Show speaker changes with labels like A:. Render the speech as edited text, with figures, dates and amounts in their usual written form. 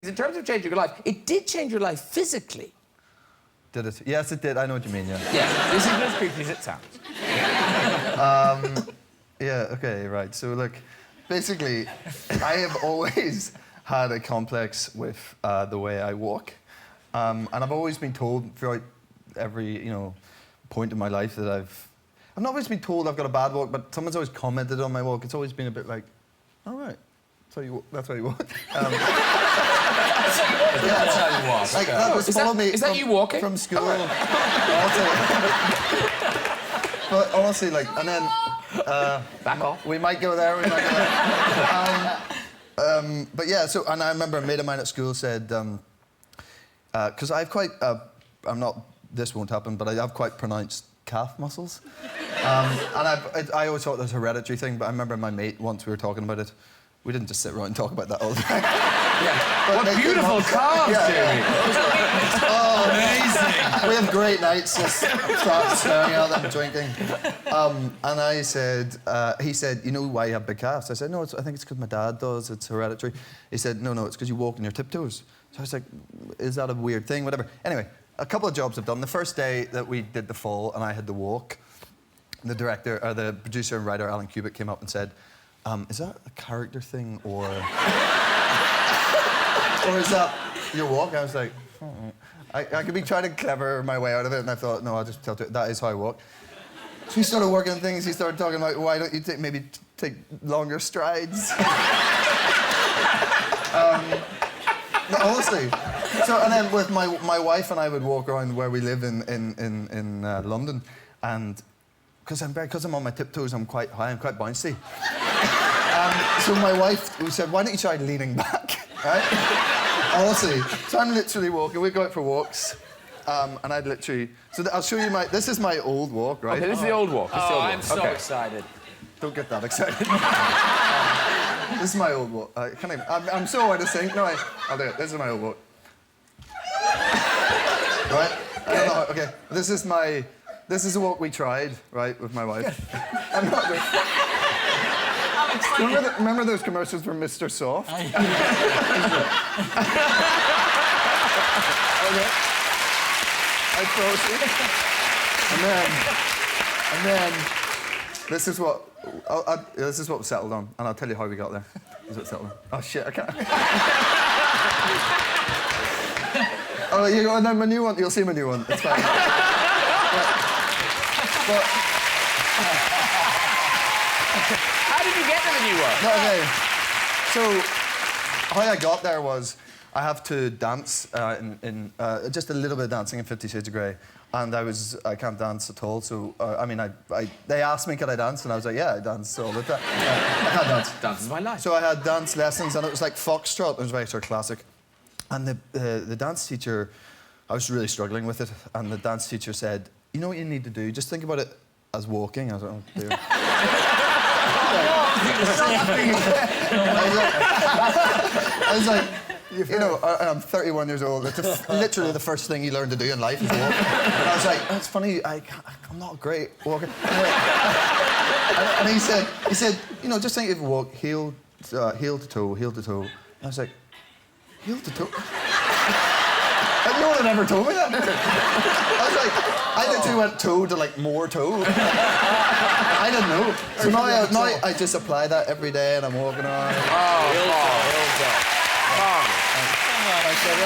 A: In terms of changing your life, it did change your life physically.
B: Did it? Yes, it did. I know what you mean, yeah.
A: Yeah, this isn't as creepy as it sounds.
B: Yeah, okay, right. So, look, basically, I have always had a complex with the way I walk. And I've always been told throughout every, point in my life that I've not always been told I've got a bad walk, but someone's always commented on my walk. It's always been a bit like, all right, that's how you walk.
A: Yeah, that's how you walk.
B: Like, that was follow me
A: is that you walking?
B: From school. But honestly, like, and then...
A: Back off.
B: We might go there, But yeah, so, and I remember a mate of mine at school said, because I've quite, this won't happen, but I have quite pronounced calf muscles. And I always thought it was a hereditary thing, but I remember my mate, once we were talking about it, we didn't just sit around and talk about that all the time.
A: Yeah. What beautiful calves, Jamie.
B: Oh, amazing. We have great nights, just staring at them, drinking. And I said, he said, you know why you have big calves? I said, no, I think it's because my dad does, it's hereditary. He said, no, it's because you walk on your tiptoes. So I was like, is that a weird thing? Whatever. Anyway, a couple of jobs I've done. The first day that we did the fall and I had to walk, the producer and writer, Alan Cubitt, came up and said, is that a character thing or is that your walk? I was like, I could be trying to clever my way out of it, and I thought, no, I'll just tell you, that is how I walk. So he started working on things, he started talking about, why don't you maybe take longer strides? Honestly. So, and then with my wife and I would walk around where we live in London, and because I'm on my tiptoes, I'm quite high, I'm quite bouncy. So my wife, we said, why don't you try leaning back, right? Honestly. So I'm literally walking, we go out for walks, and I'd literally... So I'll show you this is my old walk, right?
A: Okay, this is the old walk.
C: I'm so excited.
B: Don't get that excited. This is my old walk. I'm so out of sync. No, I'll do it. This is my old walk. Right? Okay. This is a walk we tried, right, with my wife. I'm not doing... Remember those commercials for Mr. Soft? Okay. I froze it. And then this is what we settled on, and I'll tell you how we got there. This is what we settled on. Oh shit, I can't. Oh, you go, and then my new one. You'll see my new one. It's fine. But
A: how did you get to the new one?
B: No, okay. So how I got there was I have to dance in just a little bit of dancing in 50 Shades of Grey, and I can't dance at all. So they asked me could I dance, and I was like, yeah, I dance all the time. I can't dance.
A: Dance is my life.
B: So I had dance lessons, and it was like foxtrot. It was very sort of classic. And the dance teacher, I was really struggling with it, and the dance teacher said, you know what you need to do? Just think about it as walking. I was like, oh dear. I was like, I'm 31 years old. It's literally the first thing you learn to do in life is walk. And I was like, that's funny. I'm not a great walker. And he said, just think if you walk heel to toe, heel to toe. And I was like, heel to toe? And no one had ever told me that. I was like, I literally went toe to like more toe. I didn't know. So now I just apply that every day and I'm walking around. I said,